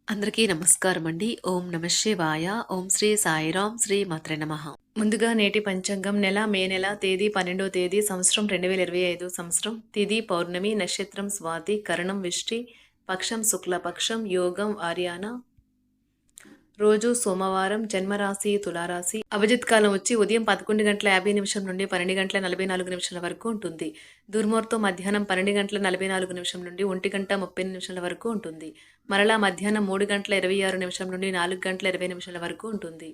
అందరికీ నమస్కారం అండి. ఓం నమ శివాయ. ఓం శ్రీ సాయిరాం శ్రీ మాత్రే నమః. ముందుగా నేటి పంచాంగం మే నెల తేదీ 12వ తేదీ సంవత్సరం 2025 సంవత్సరం తిథి పౌర్ణమి నక్షత్రం స్వాతి కరణం విష్టి పక్షం శుక్లపక్షం యోగం ఆర్యాన రోజు సోమవారం జన్మరాశి తులారాశి అభిజిత్ కాలం వచ్చి ఉదయం 11:50 నుండి 12:44 వరకు ఉంటుంది. దుర్ముహూర్తం మధ్యాహ్నం 12:44 నుండి 1:30 వరకు ఉంటుంది. మరలా మధ్యాహ్నం 3:26 నుండి 4:20 వరకు ఉంటుంది.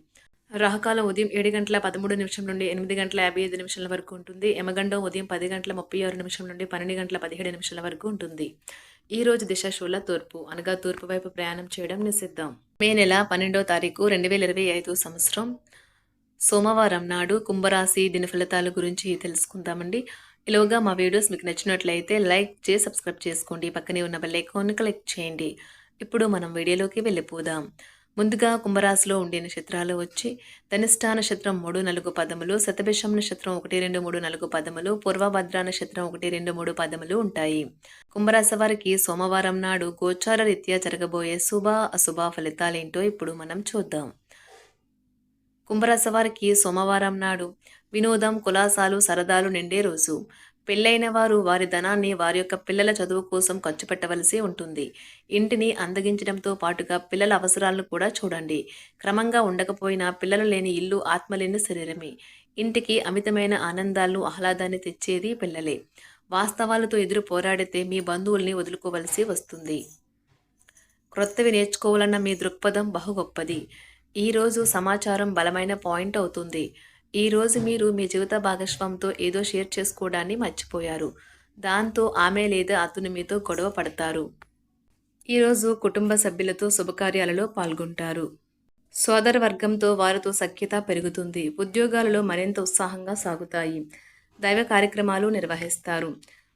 రాహుకాలం ఉదయం 7:13 నుండి 8:55 వరకు ఉంటుంది. యమగండం ఉదయం 10:36 నుండి 12:17 వరకు ఉంటుంది. ఈ రోజు దిశ శూల తూర్పు అనగా తూర్పు వైపు ప్రయాణం చేయడం నిషిద్ధం. మే నెల 12వ తారీఖు 2025 సంవత్సరం సోమవారం నాడు కుంభరాశి దిన ఫలితాల గురించి తెలుసుకుందామండి. ఇలాగా మా వీడియోస్ మీకు నచ్చినట్లయితే లైక్ చేసి సబ్స్క్రైబ్ చేసుకోండి. పక్కనే ఉన్న బెల్ ఐకాన్ క్లిక్ చేయండి. ఇప్పుడు మనం వీడియోలోకి వెళ్ళిపోదాం. ముందుగా కుంభరాశిలో ఉండే నక్షత్రాలు వచ్చి ధనిష్ఠా నక్షత్రం 3, 4 పదములు, శతభిషం నక్షత్రం 1, 2, 3, 4 పదములు, పూర్వభద్ర నక్షత్రం 1, 2, 3 పదములు ఉంటాయి. కుంభరాశి వారికి సోమవారం నాడు గోచార రీత్యా జరగబోయే శుభ అశుభ ఫలితాలేంటో ఇప్పుడు మనం చూద్దాం. కుంభరాశి వారికి సోమవారం నాడు వినోదం, కులాసాలు, సరదాలు నిండే రోజు. పెళ్ళైన వారు వారి ధనాన్ని వారి యొక్క పిల్లల చదువు కోసం ఖర్చు పెట్టవలసి ఉంటుంది. ఇంటిని అందగించడంతో పాటుగా పిల్లల అవసరాలను కూడా చూడండి. క్రమంగా ఉండకపోయినా పిల్లలు లేని ఇల్లు ఆత్మ లేని శరీరమే. ఇంటికి అమితమైన ఆనందాలను ఆహ్లాదాన్ని తెచ్చేది పిల్లలే. వాస్తవాలతో ఎదురు పోరాడితే మీ బంధువుల్ని వదులుకోవలసి వస్తుంది. క్రొత్తవి నేర్చుకోవాలన్న మీ దృక్పథం బహు గొప్పది. ఈరోజు సమాచారం బలమైన పాయింట్ అవుతుంది. ఈరోజు మీరు మీ జీవిత భాగస్వామితో ఏదో షేర్ చేసుకోవడాన్ని మర్చిపోయారు. దాంతో ఆమె లేదా అతను మీతో గొడవ పడతారు. ఈరోజు కుటుంబ సభ్యులతో శుభకార్యాలలో పాల్గొంటారు. సోదర వర్గంతో వారితో సఖ్యత పెరుగుతుంది. ఉద్యోగాలలో మరింత ఉత్సాహంగా సాగుతాయి. దైవ కార్యక్రమాలు నిర్వహిస్తారు.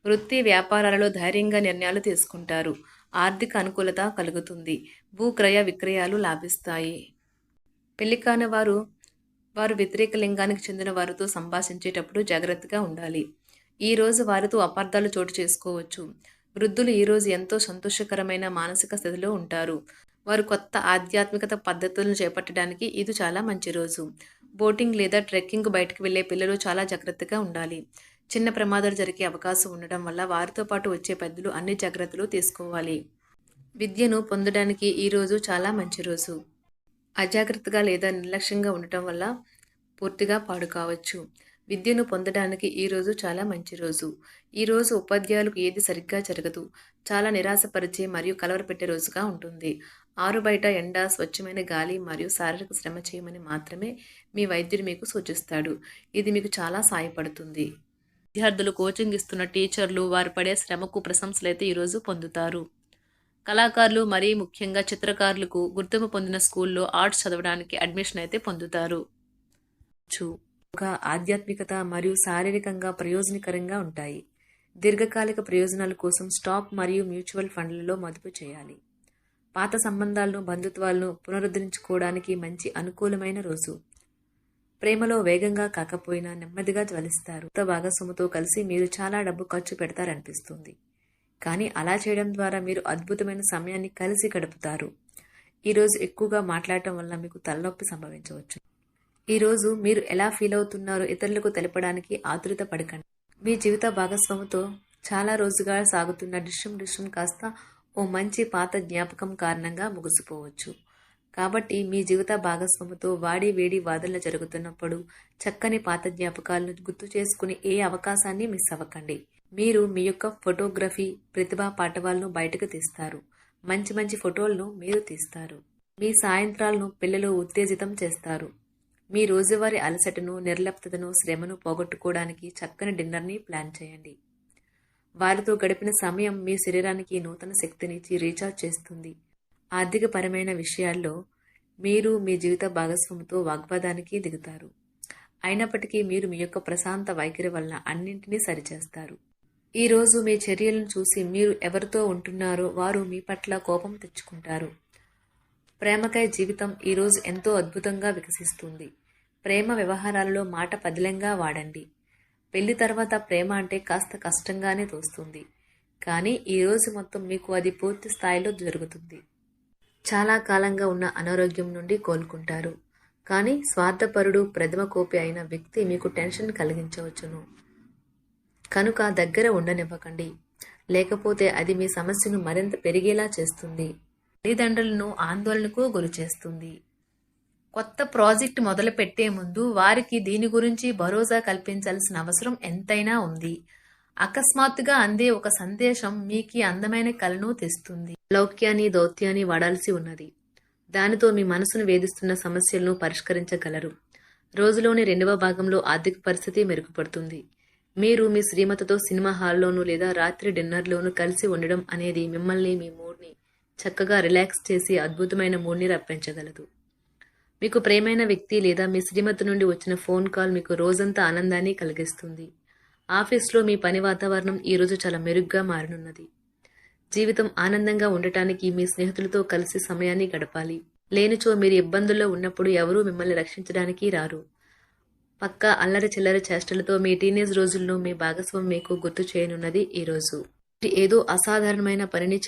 వృత్తి వ్యాపారాలలో ధైర్యంగా నిర్ణయాలు తీసుకుంటారు. ఆర్థిక అనుకూలత కలుగుతుంది. భూక్రయ విక్రయాలు లాభిస్తాయి. పెళ్లి కాని వారు వ్యతిరేక లింగానికి చెందిన వారితో సంభాషించేటప్పుడు జాగ్రత్తగా ఉండాలి. ఈరోజు వారితో అపార్థాలు చోటు చేసుకోవచ్చు. వృద్ధులు ఈరోజు ఎంతో సంతోషకరమైన మానసిక స్థితిలో ఉంటారు. వారు కొత్త ఆధ్యాత్మికత పద్ధతులను చేపట్టడానికి ఇది చాలా మంచి రోజు. బోటింగ్ లేదా ట్రెక్కింగ్ బయటకు వెళ్లే పిల్లలు చాలా జాగ్రత్తగా ఉండాలి. చిన్న ప్రమాదాలు జరిగే అవకాశం ఉండడం వల్ల వారితో పాటు వచ్చే పెద్దలు అన్ని జాగ్రత్తలు తీసుకోవాలి. విద్యను పొందడానికి ఈరోజు చాలా మంచి రోజు. అజాగ్రత్తగా లేదా నిర్లక్ష్యంగా ఉండటం వల్ల పూర్తిగా పాడు కావచ్చు. విద్యను పొందడానికి ఈరోజు చాలా మంచి రోజు. ఈరోజు ఉపాధ్యాయులకు ఏది సరిగ్గా జరగదు. చాలా నిరాశపరిచే మరియు కలవరపెట్టే రోజుగా ఉంటుంది. ఆరు బయట ఎండ, స్వచ్ఛమైన గాలి మరియు శారీరక శ్రమ చేయమని మాత్రమే మీ వైద్యుడు మీకు సూచిస్తాడు. ఇది మీకు చాలా సాయపడుతుంది. విద్యార్థులు కోచింగ్ ఇస్తున్న టీచర్లు వారు పడే శ్రమకు ప్రశంసలైతే ఈరోజు పొందుతారు. కళాకారులు మరీ ముఖ్యంగా చిత్రకారులకు గుర్తింపు పొందిన స్కూల్లో ఆర్ట్స్ చదవడానికి అడ్మిషన్ అయితే పొందుతారు. ఆధ్యాత్మికత మరియు శారీరకంగా ప్రయోజనకరంగా ఉంటాయి. దీర్ఘకాలిక ప్రయోజనాల కోసం స్టాక్ మరియు మ్యూచువల్ ఫండ్లలో మదుపు చేయాలి. పాత సంబంధాలను బంధుత్వాలను పునరుద్ధరించుకోవడానికి మంచి అనుకూలమైన రోజు. ప్రేమలో వేగంగా కాకపోయినా నెమ్మదిగా జ్వలిస్తారు. భాగస్వామితో కలిసి మీరు చాలా డబ్బు ఖర్చు పెడతారనిపిస్తుంది. కానీ అలా చేయడం ద్వారా మీరు అద్భుతమైన సమయాన్ని కలిసి గడుపుతారు. ఈరోజు ఎక్కువగా మాట్లాడటం వల్ల మీకు తలనొప్పి సంభవించవచ్చు. ఈరోజు మీరు ఎలా ఫీల్ అవుతున్నారో ఇతరులకు తెలపడానికి ఆతురత పడకండి. మీ జీవిత భాగస్వామితో చాలా రోజుగా సాగుతున్న డిష్యం కాస్త ఓ మంచి పాత జ్ఞాపకం కారణంగా ముగిసిపోవచ్చు. కాబట్టి మీ జీవిత భాగస్వామితో వాడి వేడి వాదనలు జరుగుతున్నప్పుడు చక్కని పాత జ్ఞాపకాలను గుర్తు చేసుకుని ఏ అవకాశాన్ని మిస్ అవ్వకండి. మీరు మీ యొక్క ఫోటోగ్రఫీ ప్రతిభా పాటవాలను బయటకు తీస్తారు. మంచి మంచి ఫోటోలను మీరు తీస్తారు. మీ సాయంత్రాలను పిల్లలు ఉత్తేజితం చేస్తారు. మీ రోజువారీ అలసటను, నిర్లిప్తతను, శ్రమను పోగొట్టుకోవడానికి చక్కని డిన్నర్ని ప్లాన్ చేయండి. వారితో గడిపిన సమయం మీ శరీరానికి నూతన శక్తినిచ్చి రీఛార్జ్ చేస్తుంది. ఆర్థికపరమైన విషయాల్లో మీరు మీ జీవిత భాగస్వామితో వాగ్వాదానికి దిగుతారు. అయినప్పటికీ మీరు మీ యొక్క ప్రశాంత వైఖరి వల్ల అన్నింటినీ సరిచేస్తారు. ఈరోజు మీ చర్యలను చూసి మీరు ఎవరితో ఉంటున్నారో వారు మీ పట్ల కోపం తెచ్చుకుంటారు. ప్రేమకై జీవితం ఈరోజు ఎంతో అద్భుతంగా వికసిస్తుంది. ప్రేమ వ్యవహారాలలో మాట పదిలంగా వాడండి. పెళ్లి తర్వాత ప్రేమ అంటే కాస్త కష్టంగానే తోస్తుంది. కానీ ఈరోజు మొత్తం మీకు అది పూర్తి స్థాయిలో జరుగుతుంది. చాలా కాలంగా ఉన్న అనారోగ్యం నుండి కోలుకుంటారు. కానీ స్వార్థపరుడు, ప్రథమ కోపి అయిన వ్యక్తి మీకు టెన్షన్ కలిగించవచ్చును. కనుక దగ్గర ఉండనివ్వకండి. లేకపోతే అది మీ సమస్యను మరింత పెరిగేలా చేస్తుంది. తల్లిదండ్రులను ఆందోళనకు గురిచేస్తుంది. కొత్త ప్రాజెక్ట్ మొదలు పెట్టే ముందు వారికి దీని గురించి భరోసా కల్పించాల్సిన అవసరం ఎంతైనా ఉంది. అకస్మాత్తుగా అందే ఒక సందేశం మీకు అందమైన కలను తెస్తుంది. లౌక్యాన్ని, దౌత్యాన్ని వాడాల్సి ఉన్నది. దానితో మీ మనసును వేధిస్తున్న సమస్యలను పరిష్కరించగలరు. రోజులోని 2వ భాగంలో ఆర్థిక పరిస్థితి మెరుగుపడుతుంది. మీరు మీ శ్రీమతితో సినిమా హాల్లోనూ లేదా రాత్రి డిన్నర్లోనూ కలిసి ఉండడం అనేది మిమ్మల్ని, మీ మూడ్ని చక్కగా రిలాక్స్ చేసి అద్భుతమైన మూడ్ని రప్పించగలదు. మీకు ప్రేమైన వ్యక్తి లేదా మీ శ్రీమతి నుండి వచ్చిన ఫోన్ కాల్ మీకు రోజంతా ఆనందాన్ని కలిగిస్తుంది. ఆఫీస్లో మీ పని వాతావరణం ఈరోజు చాలా మెరుగ్గా మారనున్నది. జీవితం ఆనందంగా ఉండటానికి మీ స్నేహితులతో కలిసి సమయాన్ని గడపాలి. లేనిచో మీరు ఇబ్బందుల్లో ఉన్నప్పుడు ఎవరూ మిమ్మల్ని రక్షించడానికి రారు. పక్కా అల్లరి చిల్లరి చేష్టలతో మీ టీనేజ్ రోజుల్లో మీ భాగస్వామి మీకు గుర్తు చేయనున్నది ఈరోజు. ఏదో అసాధారణమైన పనిని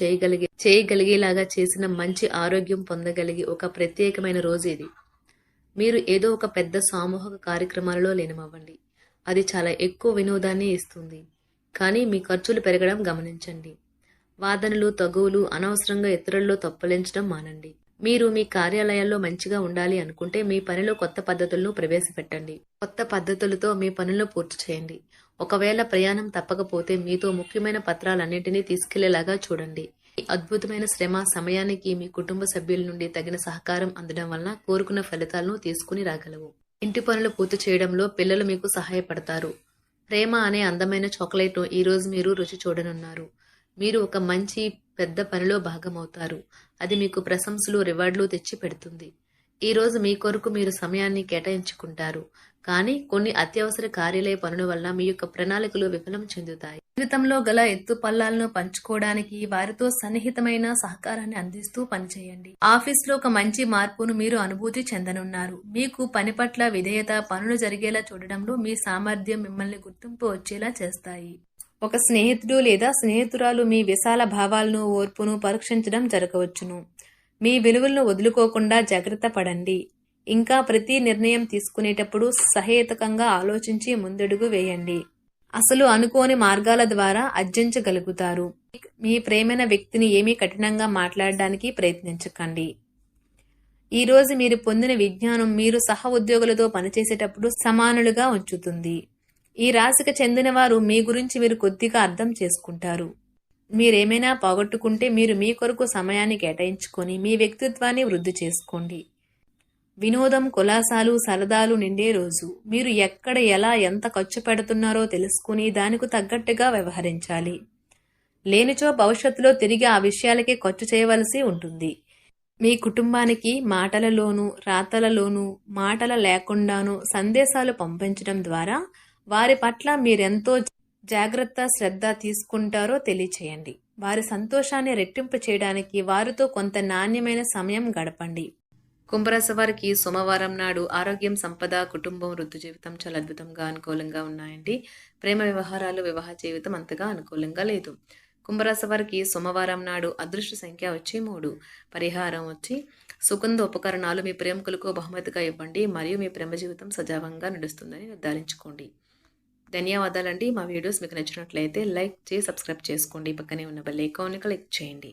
చేయగలిగేలాగా చేసిన మంచి ఆరోగ్యం పొందగలిగి ఒక ప్రత్యేకమైన రోజు ఇది. మీరు ఏదో ఒక పెద్ద సామూహిక కార్యక్రమాలలో లీనమవ్వండి. అది చాలా ఎక్కువ వినోదాన్ని ఇస్తుంది. కానీ మీ ఖర్చులు పెరగడం గమనించండి. వాదనలు, తగువులు, అనవసరంగా ఇతరుల్లో తప్పులించడం మానండి. మీరు మీ కార్యాలయాల్లో మంచిగా ఉండాలి అనుకుంటే మీ పనిలో కొత్త పద్ధతులను ప్రవేశపెట్టండి. కొత్త పద్ధతులతో మీ పనులను పూర్తి చేయండి. ఒకవేళ ప్రయాణం తప్పకపోతే మీతో ముఖ్యమైన పత్రాలన్నింటినీ తీసుకెళ్లేలాగా చూడండి. ఈ అద్భుతమైన శ్రమ సమయానికి మీ కుటుంబ సభ్యుల నుండి తగిన సహకారం అందడం వలన కోరుకున్న ఫలితాలను తీసుకుని రాగలవు. ఇంటి పనులు పూర్తి చేయడంలో పిల్లలు మీకు సహాయపడతారు. ప్రేమ అనే అందమైన చాక్లెట్ను ఈరోజు మీరు రుచి చూడనున్నారు. మీరు ఒక మంచి పెద్ద పనిలో భాగమవుతారు. అది మీకు ప్రశంసలు, రివార్డులు తెచ్చి పెడుతుంది. ఈరోజు మీ కొరకు మీరు సమయాన్ని కేటాయించుకుంటారు. కానీ కొన్ని అత్యవసర కార్యాలయ పనుల వల్ల మీ యొక్క ప్రణాళికలు విఫలం చెందుతాయి. జీవితంలో గల ఎత్తు పల్లాలను పంచుకోవడానికి వారితో సన్నిహితమైన సహకారాన్ని అందిస్తూ పనిచేయండి. ఆఫీస్లో ఒక మంచి మార్పును మీరు అనుభూతి చెందనున్నారు. మీకు పని పట్ల విధేయత, పనులు జరిగేలా చూడడంలో మీ సామర్థ్యం మిమ్మల్ని గుర్తింపు వచ్చేలా చేస్తాయి. ఒక స్నేహితుడు లేదా స్నేహితురాలు మీ విశాల భావాలను, ఓర్పును పరీక్షించడం జరగవచ్చును. మీ విలువలను వదులుకోకుండా జాగ్రత్త పడండి. ఇంకా ప్రతి నిర్ణయం తీసుకునేటప్పుడు సహేతుకంగా ఆలోచించి ముందడుగు వేయండి. అసలు అనుకోని మార్గాల ద్వారా అర్జించగలుగుతారు. మీ ప్రేమైన వ్యక్తిని ఏమీ కఠినంగా మాట్లాడడానికి ప్రయత్నించకండి. ఈరోజు మీరు పొందిన విజ్ఞానం మీరు సహ ఉద్యోగులతో పనిచేసేటప్పుడు సమానులుగా ఉంచుతుంది. ఈ రాశికి చెందిన వారు మీ గురించి మీరు కొద్దిగా అర్థం చేసుకుంటారు. మీరేమైనా పోగొట్టుకుంటే మీరు మీ కొరకు సమయాన్ని కేటాయించుకొని మీ వ్యక్తిత్వాన్ని వృద్ధి చేసుకోండి. వినోదం, కులాసాలు, సరదాలు నిండే రోజు. మీరు ఎక్కడ, ఎలా, ఎంత ఖర్చు పెడుతున్నారో తెలుసుకుని దానికి తగ్గట్టుగా వ్యవహరించాలి. లేనిచో భవిష్యత్తులో తిరిగి ఆ విషయాలకే ఖర్చు చేయవలసి ఉంటుంది. మీ కుటుంబానికి మాటలలోనూ, రాతలలోనూ, మాటల లేకుండానూ సందేశాలు పంపించడం ద్వారా వారి పట్ల మీరెంతో జాగ్రత్త, శ్రద్ధ తీసుకుంటారో తెలియచేయండి. వారి సంతోషాన్ని రెట్టింపు చేయడానికి వారితో కొంత నాణ్యమైన సమయం గడపండి. కుంభరాశి వారికి సోమవారం నాడు ఆరోగ్యం, సంపద, కుటుంబం, వృద్ధి జీవితం చాలా అద్భుతంగా అనుకూలంగా ఉన్నాయండి. ప్రేమ వ్యవహారాలు, వివాహ జీవితం అంతగా అనుకూలంగా లేదు. కుంభరాశి వారికి సోమవారం నాడు అదృష్ట సంఖ్య వచ్చి 3. పరిహారం వచ్చి సుగంధ ఉపకరణాలు మీ ప్రేమికులకు బహుమతిగా ఇవ్వండి మరియు మీ ప్రేమ జీవితం సజావంగా నడుస్తుందని నిర్ధారించుకోండి. ధన్యవాదాలండి. మా వీడియోస్ మీకు నచ్చినట్లయితే లైక్ చేసి సబ్స్క్రైబ్ చేసుకోండి. పక్కనే ఉన్న బెల్ ఐకాన్ని క్లిక్ చేయండి.